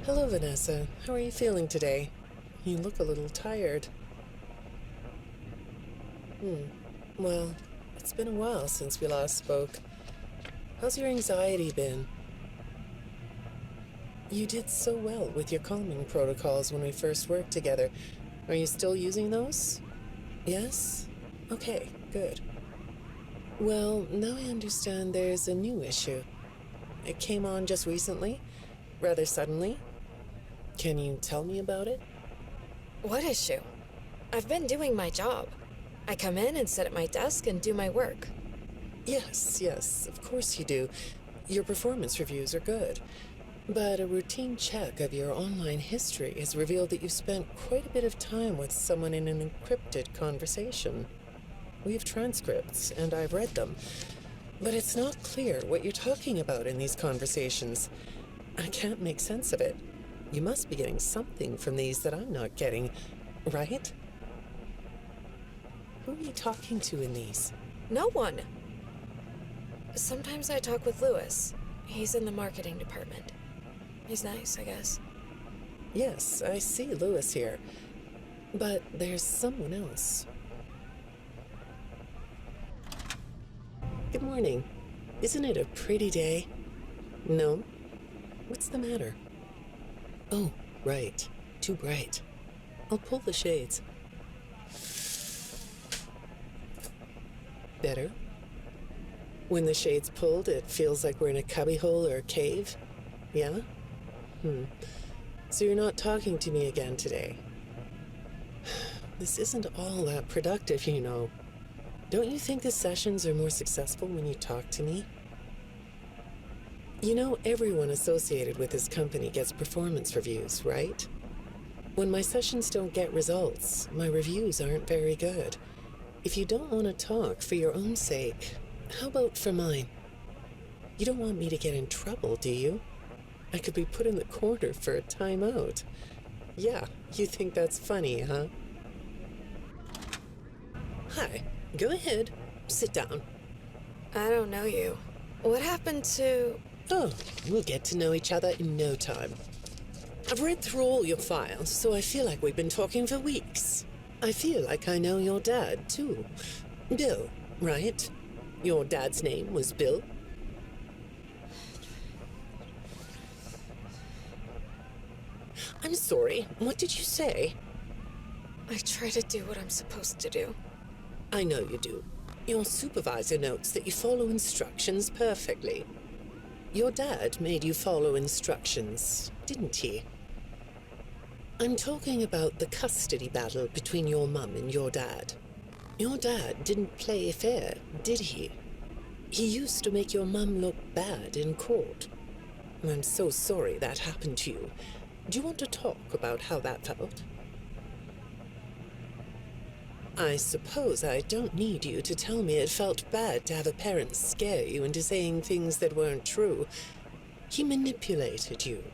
Hello, Vanessa. How are you feeling today? You look a little tired. Well, it's been a while since we last spoke. How's your anxiety been? You did so well with your calming protocols when we first worked together. Are you still using those? Yes? Okay, good. Well, now I understand there's a new issue. It came on just recently, rather suddenly. Can you tell me about it? What issue? I've been doing my job. I come in and sit at my desk and do my work. Yes, of course you do. Your performance reviews are good. But a routine check of your online history has revealed that you've spent quite a bit of time with someone in an encrypted conversation. We have transcripts, and I've read them. But it's not clear what you're talking about in these conversations. I can't make sense of it. You must be getting something from these that I'm not getting, right? Who are you talking to in these? No one. Sometimes I talk with Lewis. He's in the marketing department. He's nice, I guess. Yes, I see Lewis here. But there's someone else. Good morning. Isn't it a pretty day? No? What's the matter? Oh, right. Too bright. I'll pull the shades. Better? When the shade's pulled, it feels like we're in a cubbyhole or a cave? Yeah? So you're not talking to me again today? This isn't all that productive, you know. Don't you think the sessions are more successful when you talk to me? You know, everyone associated with this company gets performance reviews, right? When my sessions don't get results, my reviews aren't very good. If you don't want to talk for your own sake, how about for mine? You don't want me to get in trouble, do you? I could be put in the corner for a timeout. Yeah, you think that's funny, huh? Hi, go ahead. Sit down. I don't know you. What happened to... Oh, we'll get to know each other in no time. I've read through all your files, so I feel like we've been talking for weeks. I feel like I know your dad, too. Bill, right? Your dad's name was Bill? I'm sorry, what did you say? I try to do what I'm supposed to do. I know you do. Your supervisor notes that you follow instructions perfectly. Your dad made you follow instructions, didn't he? I'm talking about the custody battle between your mum and your dad. Your dad didn't play fair, did he? He used to make your mum look bad in court. I'm so sorry that happened to you. Do you want to talk about how that felt? I suppose I don't need you to tell me it felt bad to have a parent scare you into saying things that weren't true. He manipulated you.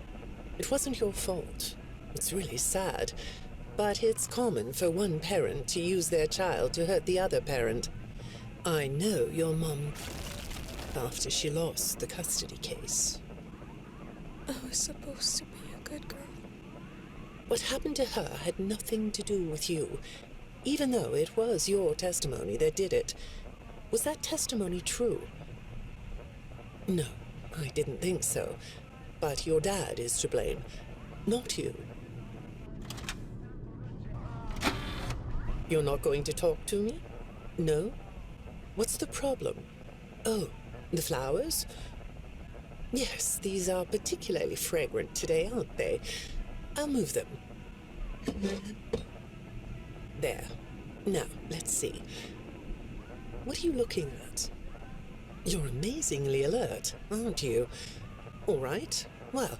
It wasn't your fault. It's really sad, but it's common for one parent to use their child to hurt the other parent. I know your mum after she lost the custody case. I was supposed to be a good girl. What happened to her had nothing to do with you. Even though it was your testimony that did it, was that testimony true? No, I didn't think so. But your dad is to blame, not you. You're not going to talk to me? No? What's the problem? Oh, the flowers? Yes, these are particularly fragrant today, aren't they? I'll move them. There. Now, let's see. What are you looking at? You're amazingly alert, aren't you? All right. Well,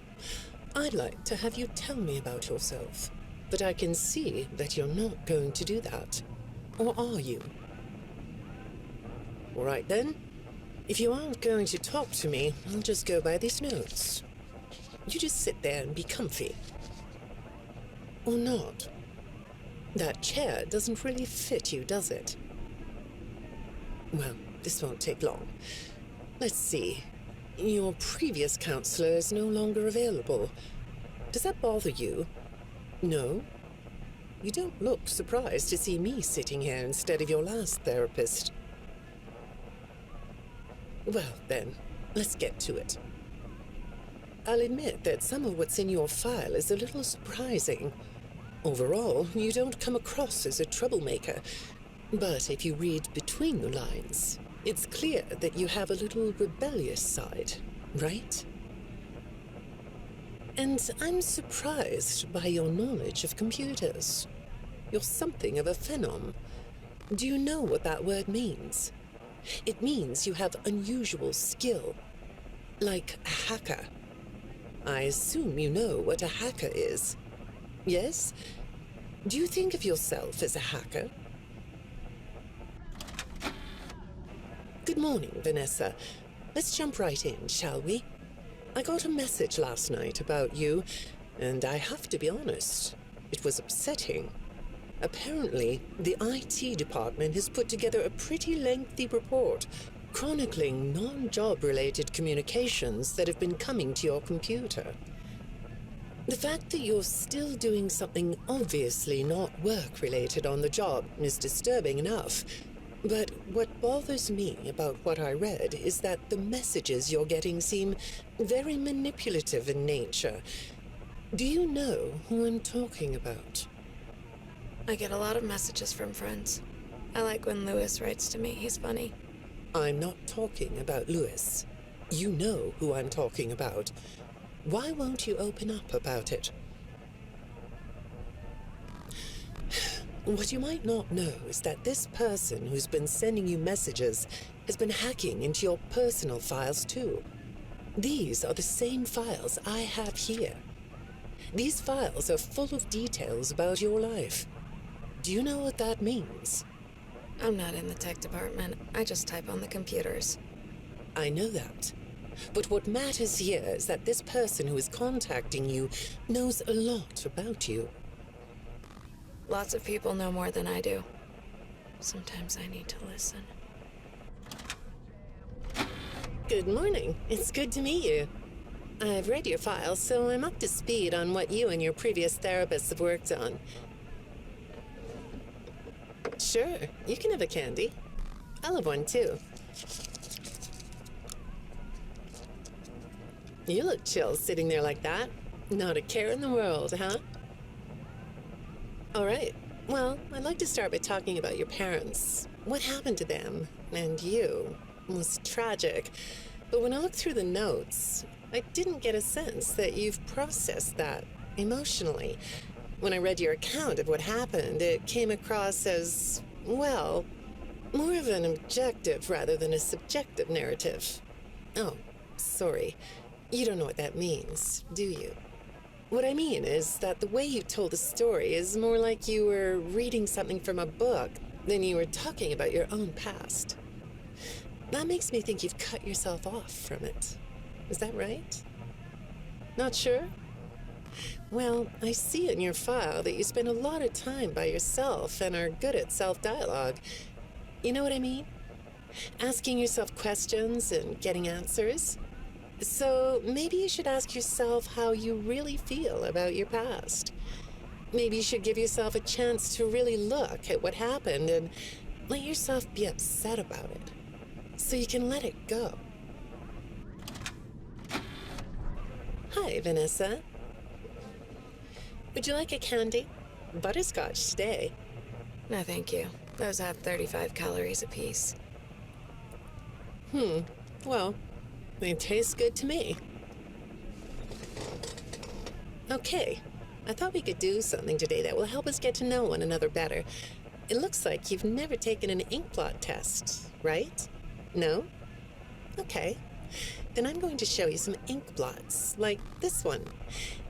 I'd like to have you tell me about yourself. But I can see that you're not going to do that. Or are you? All right, then. If you aren't going to talk to me, I'll just go by these notes. You just sit there and be comfy. Or not. That chair doesn't really fit you, does it? Well, this won't take long. Let's see. Your previous counselor is no longer available. Does that bother you? No? You don't look surprised to see me sitting here instead of your last therapist. Well, then, let's get to it. I'll admit that some of what's in your file is a little surprising. Overall, you don't come across as a troublemaker, but if you read between the lines, it's clear that you have a little rebellious side, right? And I'm surprised by your knowledge of computers. You're something of a phenom. Do you know what that word means? It means you have unusual skill, like a hacker. I assume you know what a hacker is. Yes? Do you think of yourself as a hacker? Good morning, Vanessa. Let's jump right in, shall we? I got a message last night about you, and I have to be honest, it was upsetting. Apparently, the IT department has put together a pretty lengthy report chronicling non-job-related communications that have been coming to your computer. The fact that you're still doing something obviously not work-related on the job is disturbing enough. But what bothers me about what I read is that the messages you're getting seem very manipulative in nature. Do you know who I'm talking about? I get a lot of messages from friends. I like when Lewis writes to me. He's funny. I'm not talking about Lewis. You know who I'm talking about. Why won't you open up about it? What you might not know is that this person who's been sending you messages has been hacking into your personal files too. These are the same files I have here. These files are full of details about your life. Do you know what that means? I'm not in the tech department. I just type on the computers. I know that. But what matters here is that this person who is contacting you knows a lot about you. Lots of people know more than I do. Sometimes I need to listen. Good morning. It's good to meet you. I've read your file, so I'm up to speed on what you and your previous therapists have worked on. Sure, you can have a candy. I'll have one too. You look chill sitting there like that. Not a care in the world, huh? All right. Well, I'd like to start by talking about your parents. What happened to them and you was tragic. But when I looked through the notes, I didn't get a sense that you've processed that emotionally. When I read your account of what happened, it came across as, well, more of an objective rather than a subjective narrative. Oh, sorry. You don't know what that means, do you? What I mean is that the way you told the story is more like you were reading something from a book than you were talking about your own past. That makes me think you've cut yourself off from it. Is that right? Not sure? Well, I see in your file that you spend a lot of time by yourself and are good at self-dialogue. You know what I mean? Asking yourself questions and getting answers. So maybe you should ask yourself how you really feel about your past. Maybe you should give yourself a chance to really look at what happened and let yourself be upset about it, so you can let it go. Hi, Vanessa. Would you like a candy? Butterscotch today. No, thank you. Those have 35 calories apiece. Well, they taste good to me. Okay, I thought we could do something today that will help us get to know one another better. It looks like you've never taken an ink blot test, right? No? Okay. Then I'm going to show you some ink blots, like this one.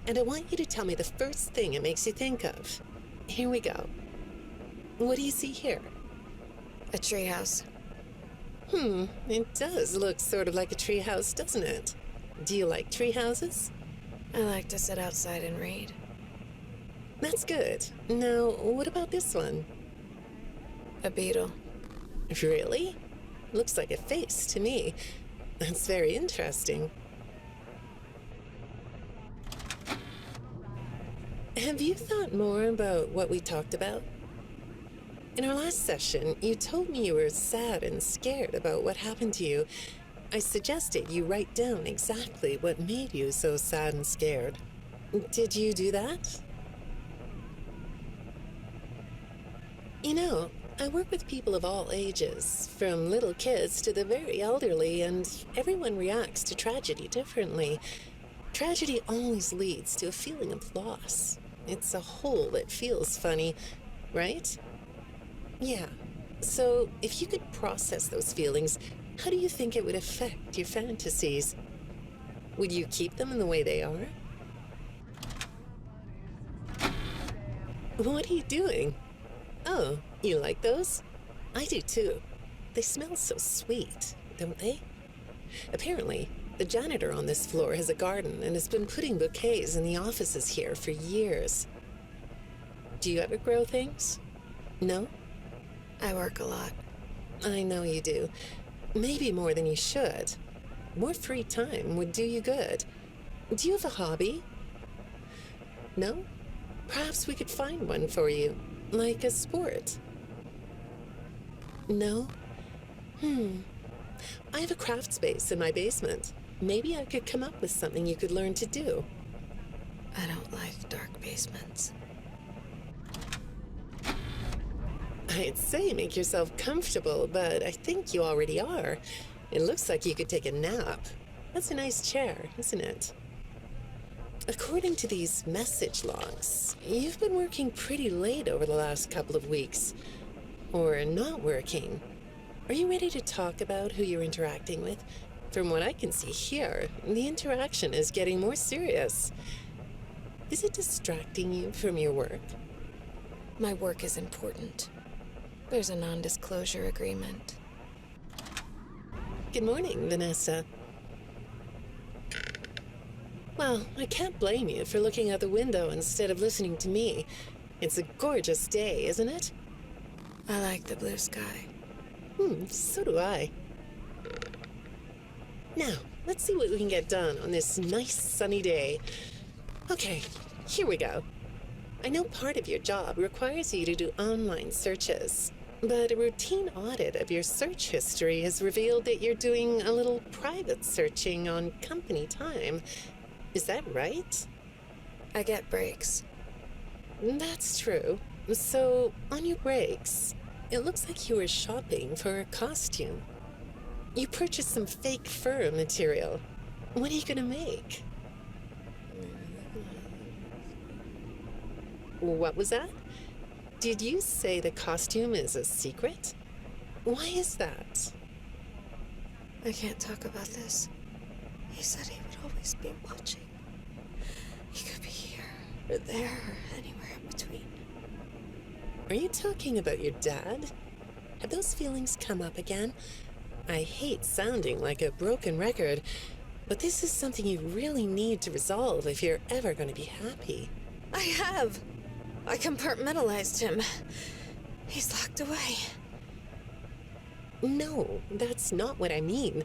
And I want you to tell me the first thing it makes you think of. Here we go. What do you see here? A treehouse. It does look sort of like a treehouse, doesn't it? Do you like treehouses? I like to sit outside and read. That's good. Now, what about this one? A beetle. Really? Looks like a face to me. That's very interesting. Have you thought more about what we talked about? In our last session, you told me you were sad and scared about what happened to you. I suggested you write down exactly what made you so sad and scared. Did you do that? You know, I work with people of all ages, from little kids to the very elderly, and everyone reacts to tragedy differently. Tragedy always leads to a feeling of loss. It's a hole that feels funny, right? Yeah. So, if you could process those feelings, how do you think it would affect your fantasies? Would you keep them in the way they are? What are you doing? Oh, you like those? I do too. They smell so sweet, don't they? Apparently, the janitor on this floor has a garden and has been putting bouquets in the offices here for years. Do you ever grow things? No? I work a lot. I know you do. Maybe more than you should. More free time would do you good. Do you have a hobby? No? Perhaps we could find one for you, like a sport. No? I have a craft space in my basement. Maybe I could come up with something you could learn to do. I don't like dark basements. I'd say make yourself comfortable, but I think you already are. It looks like you could take a nap. That's a nice chair, isn't it? According to these message logs, you've been working pretty late over the last couple of weeks. Or not working. Are you ready to talk about who you're interacting with? From what I can see here, the interaction is getting more serious. Is it distracting you from your work? My work is important. There's a non-disclosure agreement. Good morning, Vanessa. Well, I can't blame you for looking out the window instead of listening to me. It's a gorgeous day, isn't it? I like the blue sky. So do I. Now, let's see what we can get done on this nice sunny day. Okay, here we go. I know part of your job requires you to do online searches, but a routine audit of your search history has revealed that you're doing a little private searching on company time. Is that right? I get breaks. That's true. So, on your breaks, it looks like you were shopping for a costume. You purchased some fake fur material. What are you gonna make? What was that? Did you say the costume is a secret? Why is that? I can't talk about this. He said he would always be watching. He could be here, or there, or anywhere in between. Are you talking about your dad? Have those feelings come up again? I hate sounding like a broken record, but this is something you really need to resolve if you're ever going to be happy. I have. I compartmentalized him. He's locked away. No, that's not what I mean.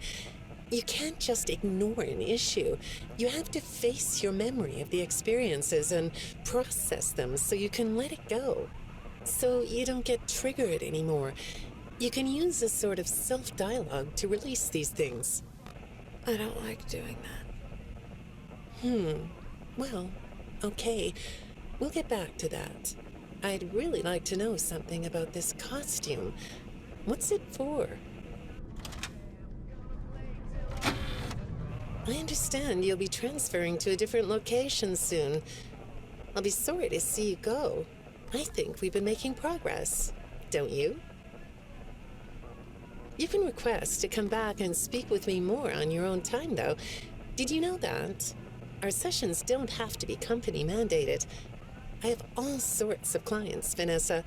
You can't just ignore an issue. You have to face your memory of the experiences and process them so you can let it go. So you don't get triggered anymore. You can use a sort of self-dialogue to release these things. I don't like doing that. Well, okay. We'll get back to that. I'd really like to know something about this costume. What's it for? I understand you'll be transferring to a different location soon. I'll be sorry to see you go. I think we've been making progress, don't you? You can request to come back and speak with me more on your own time, though. Did you know that? Our sessions don't have to be company mandated. I have all sorts of clients, Vanessa.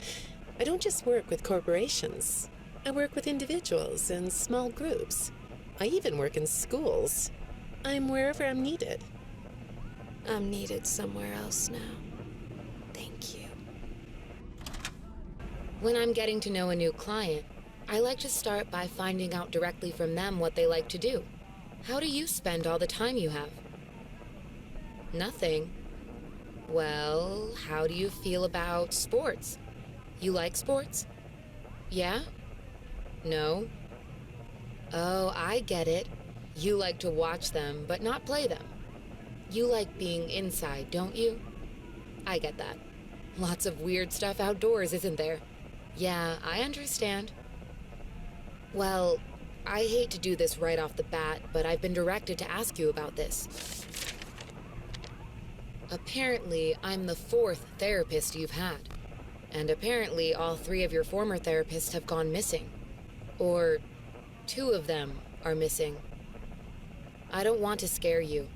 I don't just work with corporations. I work with individuals and small groups. I even work in schools. I'm wherever I'm needed. I'm needed somewhere else now. Thank you. When I'm getting to know a new client, I like to start by finding out directly from them what they like to do. How do you spend all the time you have? Nothing. Well, how do you feel about sports? You like sports? Yeah? No? Oh, I get it. You like to watch them, but not play them. You like being inside, don't you? I get that. Lots of weird stuff outdoors, isn't there? Yeah, I understand. Well, I hate to do this right off the bat, but I've been directed to ask you about this. Apparently, I'm the 4th therapist you've had. And apparently, all 3 of your former therapists have gone missing. Or 2 of them are missing. I don't want to scare you,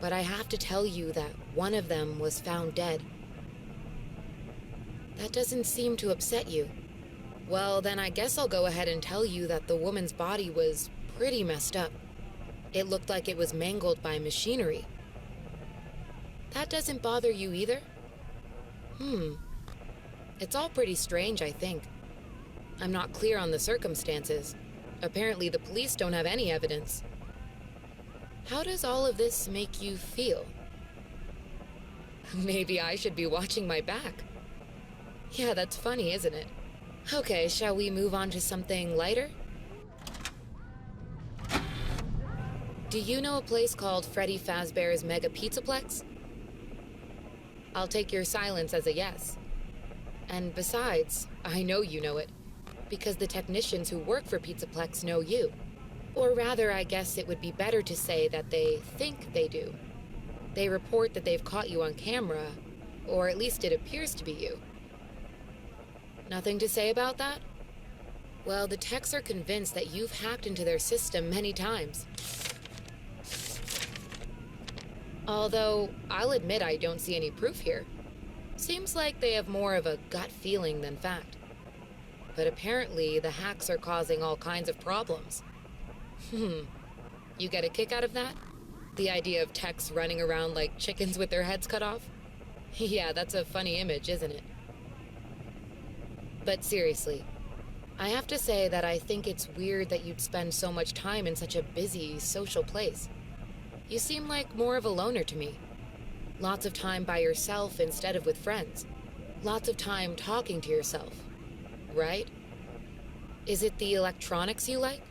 but I have to tell you that one of them was found dead. That doesn't seem to upset you. Well, then I guess I'll go ahead and tell you that the woman's body was pretty messed up. It looked like it was mangled by machinery. That doesn't bother you either? It's all pretty strange, I think. I'm not clear on the circumstances. Apparently the police don't have any evidence. How does all of this make you feel? Maybe I should be watching my back. Yeah, that's funny, isn't it? Okay, shall we move on to something lighter? Do you know a place called Freddy Fazbear's Mega Pizzaplex? I'll take your silence as a yes. And besides, I know you know it, because the technicians who work for Pizzaplex know you. Or rather, I guess it would be better to say that they think they do. They report that they've caught you on camera, or at least it appears to be you. Nothing to say about that? Well, the techs are convinced that you've hacked into their system many times. Although, I'll admit I don't see any proof here. Seems like they have more of a gut feeling than fact. But apparently, the hacks are causing all kinds of problems. You get a kick out of that? The idea of techs running around like chickens with their heads cut off? Yeah, that's a funny image, isn't it? But seriously, I have to say that I think it's weird that you'd spend so much time in such a busy, social place. You seem like more of a loner to me. Lots of time by yourself instead of with friends. Lots of time talking to yourself. Right? Is it the electronics you like?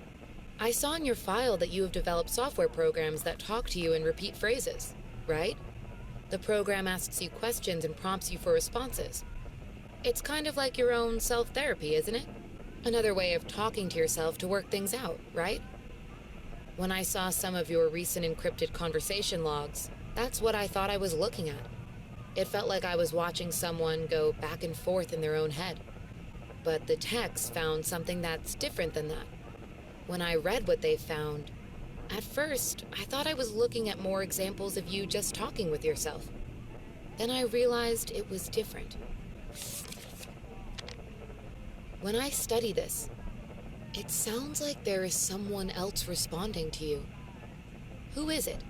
I saw in your file that you have developed software programs that talk to you in repeat phrases, right? The program asks you questions and prompts you for responses. It's kind of like your own self-therapy, isn't it? Another way of talking to yourself to work things out, right? When I saw some of your recent encrypted conversation logs, that's what I thought I was looking at. It felt like I was watching someone go back and forth in their own head. But the techs found something that's different than that. When I read what they found, at first, I thought I was looking at more examples of you just talking with yourself. Then I realized it was different. When I study this, it sounds like there is someone else responding to you. Who is it?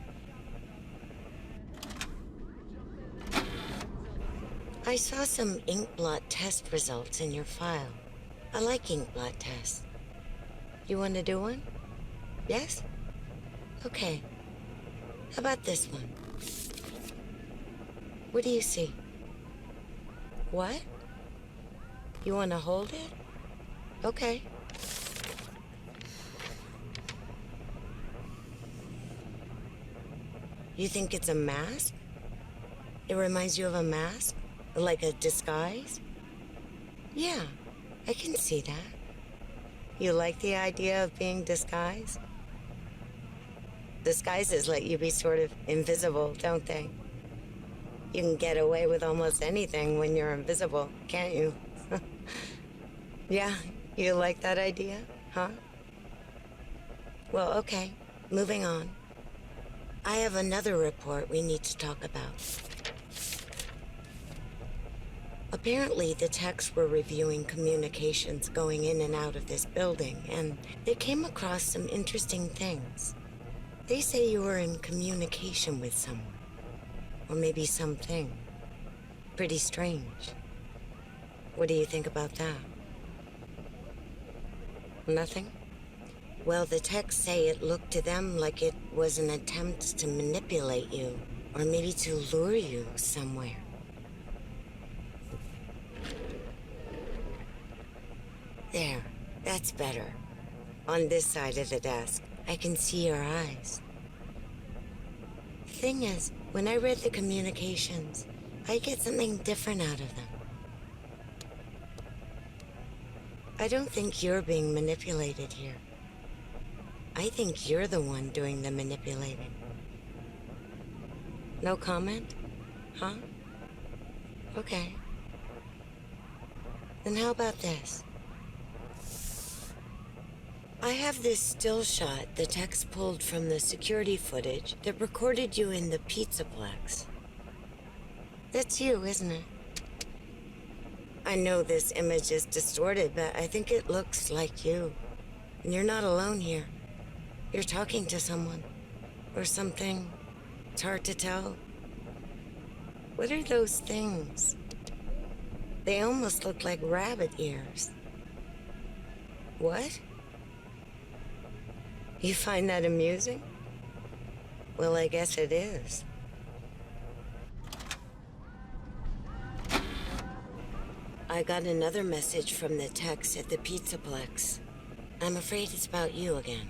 I saw some ink blot test results in your file. I like ink blot tests. You want to do one? Yes? Okay. How about this one? What do you see? What? You want to hold it? Okay. You think it's a mask? It reminds you of a mask? Like a disguise? Yeah, I can see that. You like the idea of being disguised? Disguises let you be sort of invisible, don't they? You can get away with almost anything when you're invisible, can't you? Yeah, you like that idea, huh? Well, okay, moving on. I have another report we need to talk about. Apparently, the techs were reviewing communications going in and out of this building, and they came across some interesting things. They say you were in communication with someone, or maybe something. Pretty strange. What do you think about that? Nothing? Well, the techs say it looked to them like it was an attempt to manipulate you, or maybe to lure you somewhere. There, that's better. On this side of the desk, I can see your eyes. The thing is, when I read the communications, I get something different out of them. I don't think you're being manipulated here. I think you're the one doing the manipulating. No comment? Huh? Okay. Then how about this? I have this still shot the techs pulled from the security footage that recorded you in the Pizzaplex. That's you, isn't it? I know this image is distorted, but I think it looks like you. And you're not alone here. You're talking to someone. Or something. It's hard to tell. What are those things? They almost look like rabbit ears. What? You find that amusing? Well, I guess it is. I got another message from the techs at the Pizzaplex. I'm afraid it's about you again.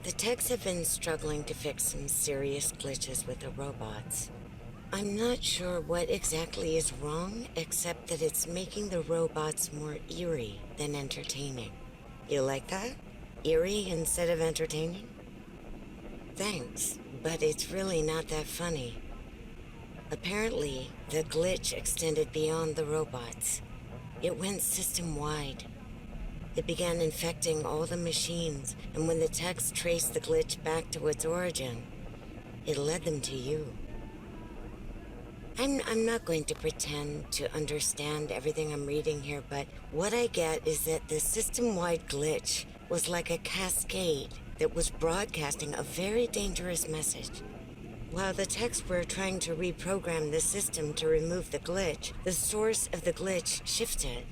The techs have been struggling to fix some serious glitches with the robots. I'm not sure what exactly is wrong, except that it's making the robots more eerie than entertaining. You like that? Eerie instead of entertaining? Thanks, but it's really not that funny. Apparently, the glitch extended beyond the robots. It went system-wide. It began infecting all the machines, and when the techs traced the glitch back to its origin, it led them to you. I'm not going to pretend to understand everything I'm reading here, but what I get is that the system-wide glitch was like a cascade that was broadcasting a very dangerous message. While the techs were trying to reprogram the system to remove the glitch, the source of the glitch shifted.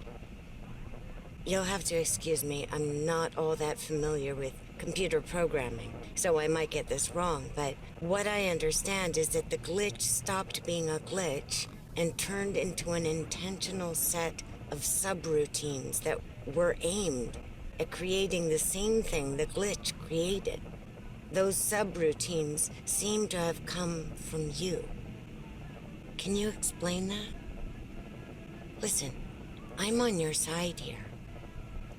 You'll have to excuse me, I'm not all that familiar with computer programming, so I might get this wrong, but what I understand is that the glitch stopped being a glitch and turned into an intentional set of subroutines that were aimed at creating the same thing the glitch created. Those subroutines seem to have come from you. Can you explain that? Listen, I'm on your side here.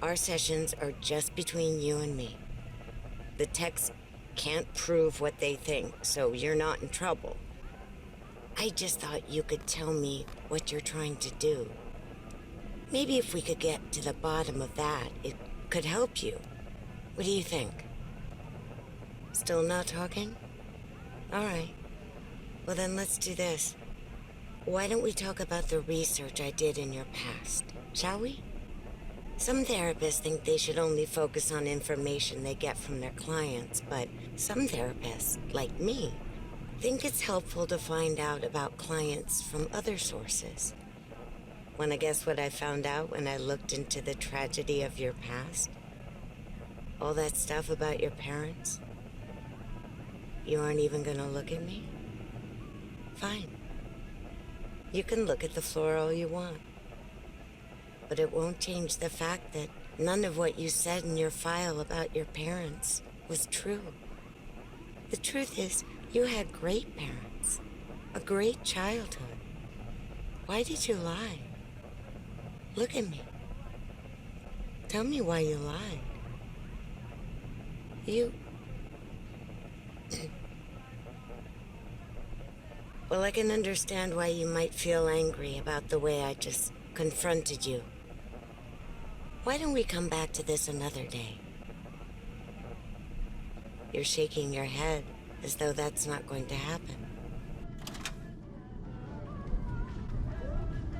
Our sessions are just between you and me. The techs can't prove what they think, so you're not in trouble. I just thought you could tell me what you're trying to do. Maybe if we could get to the bottom of that, it could help you. What do you think? Still not talking? All right. Well, then let's do this. Why don't we talk about the research I did in your past, shall we? Some therapists think they should only focus on information they get from their clients, but some therapists, like me, think it's helpful to find out about clients from other sources. Wanna guess what I found out when I looked into the tragedy of your past? All that stuff about your parents? You aren't even gonna look at me? Fine. You can look at the floor all you want. But it won't change the fact that none of what you said in your file about your parents was true. The truth is, you had great parents, a great childhood. Why did you lie? Look at me. Tell me why you lied. You... Well, I can understand why you might feel angry about the way I just confronted you. Why don't we come back to this another day? You're shaking your head as though that's not going to happen.